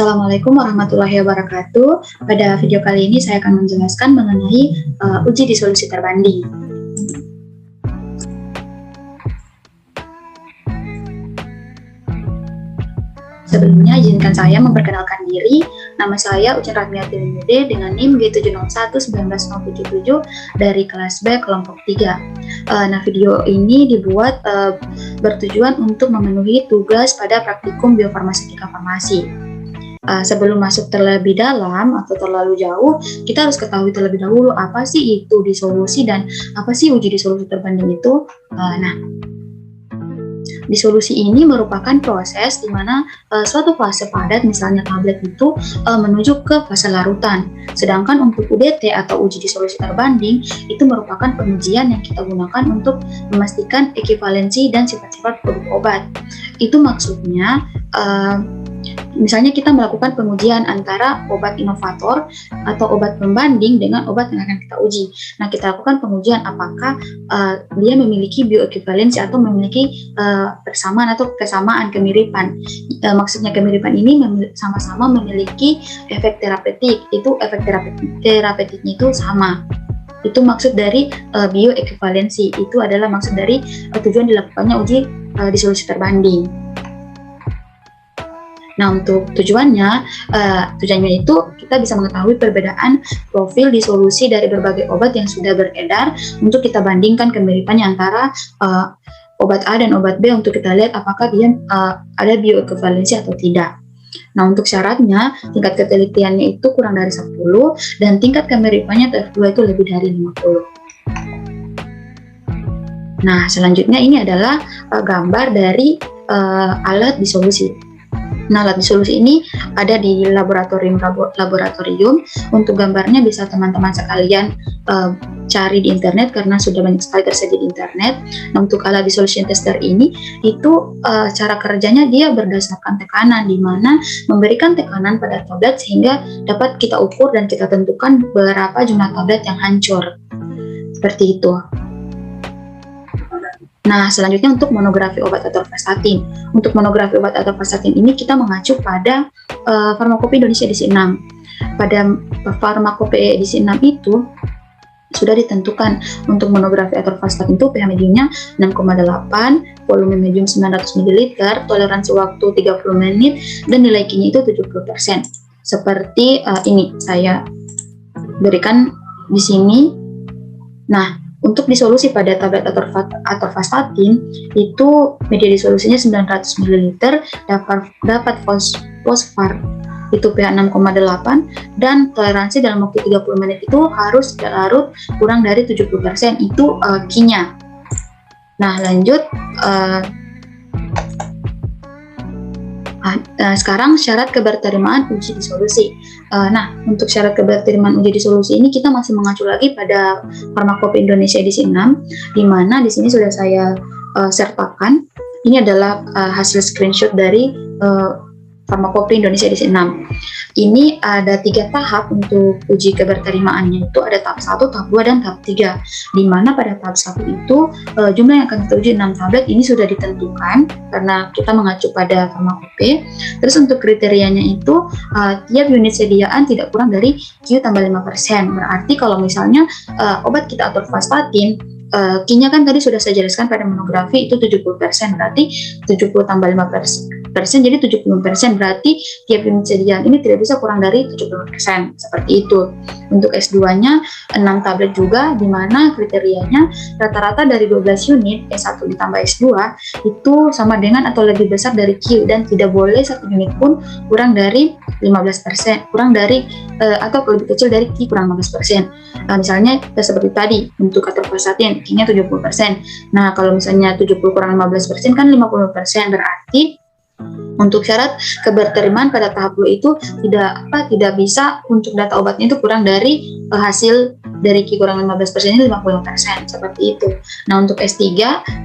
Assalamualaikum warahmatullahi wabarakatuh. Pada video kali ini saya akan menjelaskan mengenai uji disolusi terbanding. Sebelumnya, izinkan saya memperkenalkan diri. Nama saya Ucin Rahmiati Limude dengan NIM G701-19077 dari kelas B kelompok 3. Video ini dibuat bertujuan untuk memenuhi tugas pada praktikum biofarmaseutika farmasi. Sebelum masuk terlebih dalam atau terlalu jauh, kita harus ketahui terlebih dahulu apa sih itu disolusi dan apa sih uji disolusi terbanding itu. Disolusi ini merupakan proses di mana suatu fase padat, misalnya tablet itu menuju ke fase larutan. Sedangkan untuk UDT atau uji disolusi terbanding itu merupakan pengujian yang kita gunakan untuk memastikan ekivalensi dan sifat-sifat produk obat. Itu maksudnya misalnya kita melakukan pengujian antara obat inovator atau obat pembanding dengan obat yang akan kita uji. Nah, kita lakukan pengujian apakah dia memiliki bioequivalensi atau memiliki persamaan atau kesamaan, kemiripan. Maksudnya kemiripan ini sama-sama memiliki efek terapeutik. Itu efek terapeutiknya itu sama. Itu maksud dari bioequivalensi. Itu adalah maksud dari tujuan dilakukannya uji disolusi terbanding. Nah, untuk tujuannya itu kita bisa mengetahui perbedaan profil disolusi dari berbagai obat yang sudah beredar untuk kita bandingkan kemiripannya antara obat A dan obat B untuk kita lihat apakah dia ada bioequivalensi atau tidak. Nah, untuk syaratnya tingkat ketelitiannya itu kurang dari 10 dan tingkat kemiripannya TF2 itu lebih dari 50. Nah, selanjutnya ini adalah gambar dari alat disolusi. Nah, alat disolusi ini ada di laboratorium. Untuk gambarnya bisa teman-teman sekalian cari di internet karena sudah banyak sekali tersedia di internet. Nah, untuk alat dissolution tester ini itu cara kerjanya dia berdasarkan tekanan, di mana memberikan tekanan pada tablet sehingga dapat kita ukur dan kita tentukan berapa jumlah tablet yang hancur. Seperti itu. Nah, selanjutnya untuk monografi obat atorvastatin. Untuk monografi obat atorvastatin ini kita mengacu pada Farmakope Indonesia edisi 6. Pada Farmakope edisi 6 itu sudah ditentukan untuk monografi atorvastatin itu pH mediumnya 6,8, volume medium 900 ml, toleransi waktu 30 menit, dan nilai Q-nya itu 70%. Seperti ini saya berikan di sini. Nah, untuk disolusi pada tablet atorvastatin itu media disolusinya 900 ml, dapat fosfar itu pH 6,8 dan toleransi dalam waktu 30 menit itu harus tidak larut kurang dari 70%, itu Q-nya. Nah, lanjut sekarang syarat keberterimaan uji disolusi. Nah, untuk syarat keberterimaan uji disolusi ini kita masih mengacu lagi pada Farmakope Indonesia edisi 6, di mana di sini sudah saya sertakan. Ini adalah hasil screenshot dari Farmakope Indonesia edisi 6. Ini ada 3 tahap untuk uji keberterimaannya, itu ada tahap 1, tahap 2, dan tahap 3. Di mana pada tahap 1 itu jumlah yang akan kita uji 6 tablet ini sudah ditentukan karena kita mengacu pada Farmakope. Terus untuk kriterianya itu tiap unit sediaan tidak kurang dari Q tambah 5%. Berarti kalau misalnya obat kita atorvastatin, Q-nya kan tadi sudah saya jelaskan pada monografi itu 70%, berarti 70 tambah 5%, jadi 70%, berarti tiap unit sediaan ini tidak bisa kurang dari 70%, seperti itu. Untuk S2-nya 6 tablet juga, di mana kriterianya rata-rata dari 12 unit, S1 ditambah S2, itu sama dengan atau lebih besar dari Q, dan tidak boleh 1 unit pun kurang dari 15%, kurang dari atau lebih kecil dari Q kurang 15%. Misalnya seperti tadi, untuk atorvastatin, Q-nya 70%. Nah, kalau misalnya 70 kurang 15% kan 50%, berarti untuk syarat keberterimaan pada tahap 2 itu tidak bisa untuk data obatnya itu kurang dari hasil dari Q kurang 15% ini 50%, seperti itu. Nah, untuk S3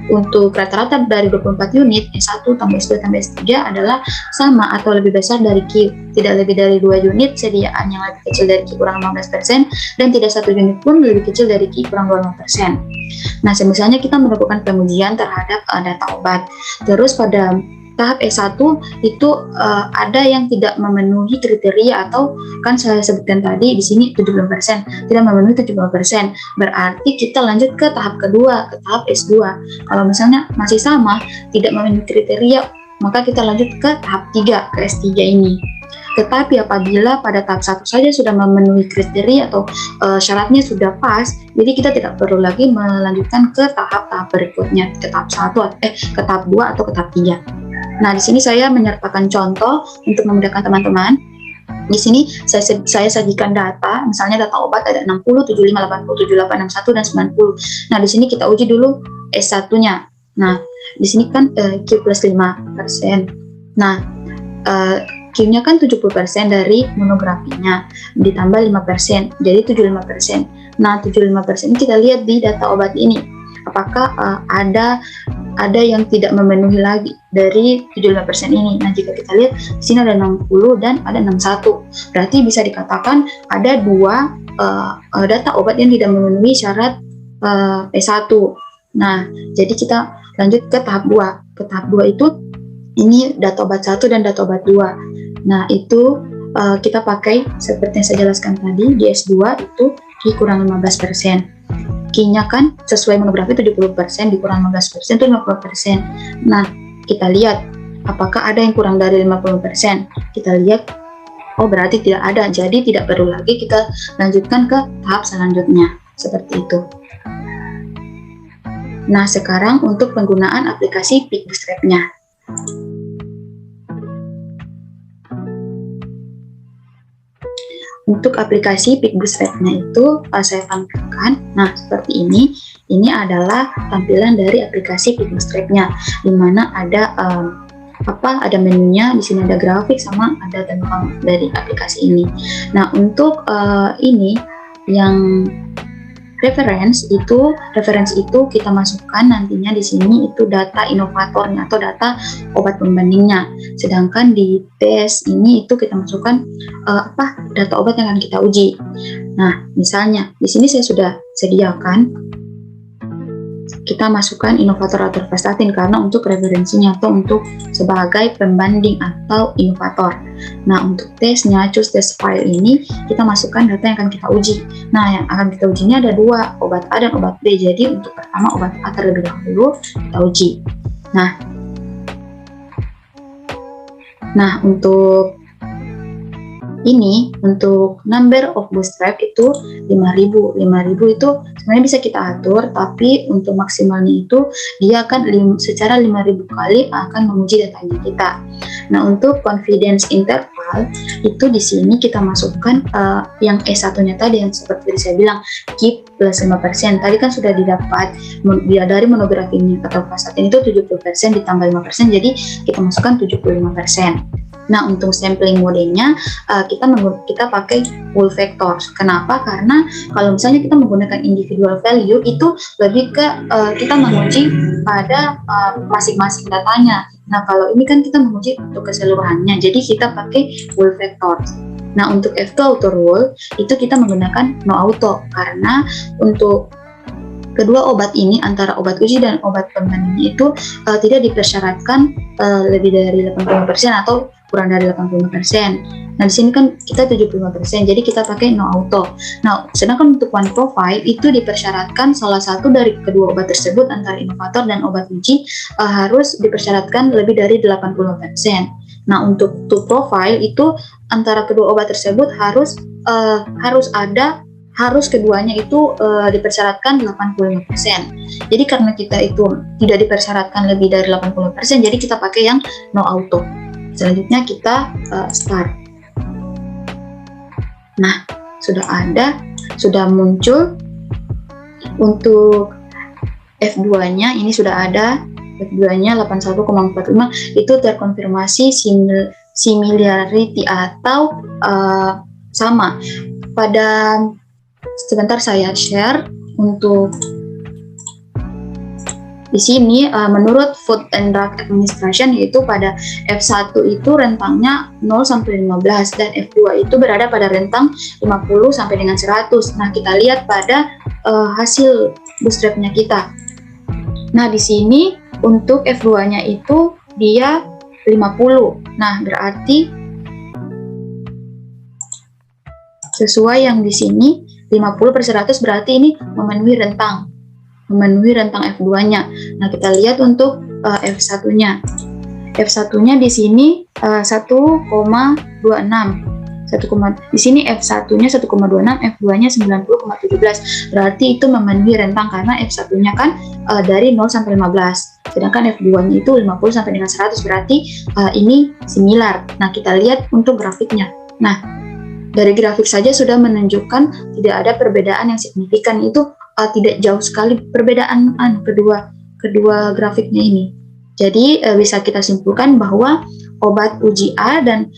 untuk rata-rata dari 24 unit, S1 tambah S2 tambah S3 adalah sama atau lebih besar dari Q, tidak lebih dari 2 unit sediaan yang lebih kecil dari Q kurang 15%, dan tidak 1 unit pun lebih kecil dari Q kurang 25%. Nah, misalnya kita melakukan pengujian terhadap data obat, terus pada tahap S1 itu ada yang tidak memenuhi kriteria, atau kan saya sebutkan tadi di sini 70% tidak memenuhi 70%. Berarti kita lanjut ke tahap kedua, ke tahap S2. Kalau misalnya masih sama, tidak memenuhi kriteria, maka kita lanjut ke tahap 3, ke S3 ini. Tetapi apabila pada tahap 1 saja sudah memenuhi kriteria atau syaratnya sudah pas, jadi kita tidak perlu lagi melanjutkan ke tahap-tahap berikutnya, ke tahap 1 ke tahap 2 atau ke tahap 3. Nah, di sini saya menyertakan contoh untuk memudahkan teman-teman. Di sini saya sajikan data, misalnya data obat ada 60, 75, 80, 78, 61, dan 90. Nah, di sini kita uji dulu S1-nya. Nah, di sini kan Q plus 5%. Nah, Q-nya kan 70% dari monografinya, ditambah 5%, jadi 75%. Nah, 75% ini kita lihat di data obat ini. Apakah ada yang tidak memenuhi lagi dari 75% ini. Nah, jika kita lihat di sini ada 60 dan ada 61. Berarti bisa dikatakan ada dua data obat yang tidak memenuhi syarat S1. Nah, jadi kita lanjut ke tahap 2. Ke tahap 2 itu ini data obat 1 dan data obat 2. Nah, itu kita pakai seperti yang saya jelaskan tadi, di S2 itu dikurang 15%. Q-nya kan sesuai monografi 70%, dikurang 15% itu 50%. Nah, kita lihat apakah ada yang kurang dari 50%. Kita lihat, oh berarti tidak ada, jadi tidak perlu lagi kita lanjutkan ke tahap selanjutnya. Seperti itu. Nah, sekarang untuk penggunaan aplikasi PeakBootstrap-nya. Untuk aplikasi PeakBootstrap-nya itu saya tampilkan. Nah, seperti ini. Ini adalah tampilan dari aplikasi PeakBootstrap-nya, di mana ada ada menunya, di sini ada grafik sama ada tentang dari aplikasi ini. Nah, untuk ini yang reference itu kita masukkan nantinya di sini itu data inovatornya atau data obat pembandingnya. Sedangkan di tes ini itu kita masukkan data obat yang akan kita uji. Nah, misalnya di sini saya sudah sediakan kita masukkan inovator atau atorvastatin karena untuk referensinya atau untuk sebagai pembanding atau inovator. Nah, untuk tesnya, choose test file ini kita masukkan data yang akan kita uji. Nah, yang akan kita uji ini ada dua, obat A dan obat B. Jadi untuk pertama obat A terlebih dahulu kita uji. Nah, untuk ini, untuk number of bootstrap itu 5.000. 5.000 itu sebenarnya bisa kita atur, tapi untuk maksimalnya itu dia akan secara 5.000 kali akan menguji datanya kita. Nah, untuk confidence interval itu di sini kita masukkan yang S1-nya tadi yang seperti saya bilang Q plus 5%. Tadi kan sudah didapat dari monografinya atau atorvastatin itu 70% ditambah 5%, jadi kita masukkan 75%. Nah, untuk sampling modenya kita pakai full vector. Kenapa? Karena kalau misalnya kita menggunakan individual value itu lebih ke kita menguji pada masing-masing datanya. Nah, kalau ini kan kita menguji untuk keseluruhannya, jadi kita pakai full vector. Nah, untuk F2 auto rule itu kita menggunakan no auto karena untuk kedua obat ini antara obat uji dan obat pembandingnya itu tidak dipersyaratkan lebih dari 80% atau kurang dari 85%. Nah, di sini kan kita 75%, jadi kita pakai no auto. Nah, sedangkan untuk one profile itu dipersyaratkan salah satu dari kedua obat tersebut antara inovator dan obat uji harus dipersyaratkan lebih dari 80%. Nah, untuk two profile itu antara kedua obat tersebut harus keduanya itu dipersyaratkan 85%. Jadi karena kita itu tidak dipersyaratkan lebih dari 80%, jadi kita pakai yang no auto. Selanjutnya kita start. Nah, sudah muncul untuk F2-nya ini sudah ada. F2-nya 81,45 itu terkonfirmasi similarity atau sama. Sebentar saya share untuk di sini menurut Food and Drug Administration yaitu pada F1 itu rentangnya 0 sampai 15 dan F2 itu berada pada rentang 50 sampai dengan 100. Nah, kita lihat pada hasil bootstrap-nya kita. Nah, di sini untuk F2-nya itu dia 50. Nah, berarti sesuai yang di sini 50/100 berarti ini memenuhi rentang F2-nya. Nah, kita lihat untuk F1-nya. F1-nya di sini 1,26. Di sini F1-nya 1,26, F2-nya 90,17. Berarti itu memenuhi rentang karena F1-nya kan dari 0 sampai 15. Sedangkan F2-nya itu 50 sampai dengan 100. Berarti ini similar. Nah, kita lihat untuk grafiknya. Nah, dari grafik saja sudah menunjukkan tidak ada perbedaan yang signifikan. Itu tidak jauh sekali perbedaan kedua grafiknya ini. Jadi bisa kita simpulkan bahwa obat uji A dan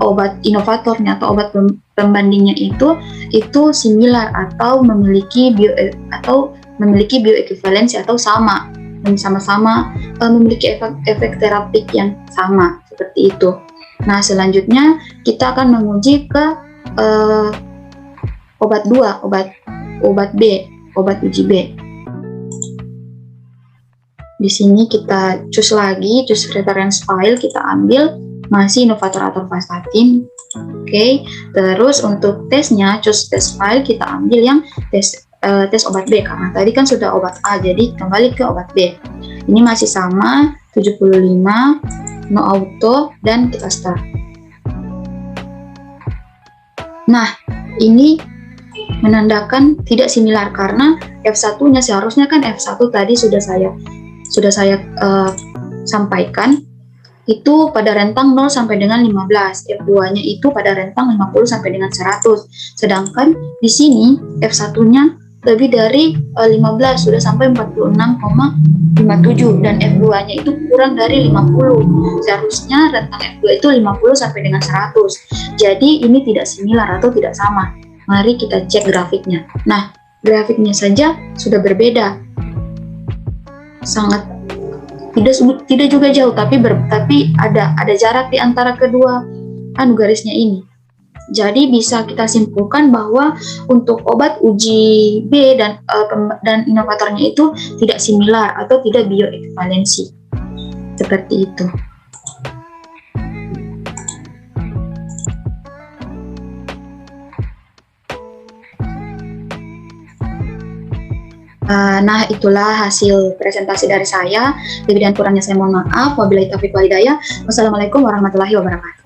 obat inovatornya atau obat pembandingnya itu similar atau memiliki bioequivalensi atau sama dan sama-sama memiliki efek terapik yang sama seperti itu. Nah, selanjutnya kita akan menguji ke obat uji B. Di sini kita choose reference file, kita ambil masih inovator atorvastatin. Oke. Terus untuk tesnya, choose test file, kita ambil yang tes obat B karena tadi kan sudah obat A, jadi kembali ke obat B. Ini masih sama 75, no auto, dan kita start. Nah, ini menandakan tidak similar karena F1-nya seharusnya kan F1 tadi sudah saya sampaikan itu pada rentang 0 sampai dengan 15, F2-nya itu pada rentang 50 sampai dengan 100. Sedangkan di sini F1-nya lebih dari 15, sudah sampai 46,57 dan F2-nya itu kurang dari 50. Seharusnya rentang F2 itu 50 sampai dengan 100. Jadi ini tidak similar atau tidak sama. Mari kita cek grafiknya. Nah, grafiknya saja sudah berbeda. Sangat tidak juga jauh, tapi ada jarak di antara kedua garisnya ini. Jadi bisa kita simpulkan bahwa untuk obat uji B dan inovatornya itu tidak similar atau tidak bioequivalensi. Seperti itu. Nah, itulah hasil presentasi dari saya. Lebih dan kurangnya saya mohon maaf. Wabillahi taufiq wal hidayah. Wassalamualaikum warahmatullahi wabarakatuh.